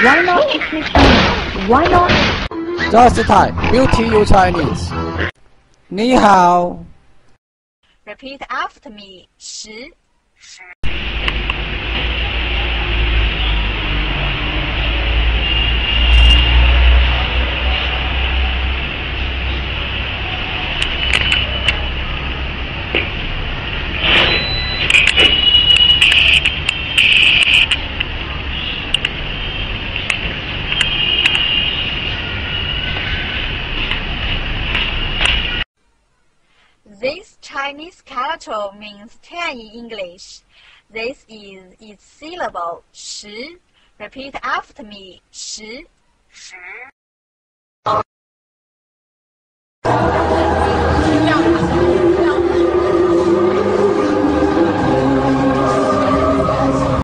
Why not speak Chinese? Why not? Just Thai, beauty you Chinese. 你好。Repeat after me. 10. This Chinese character means 10 in English. This is its syllable 10. Repeat after me. 10.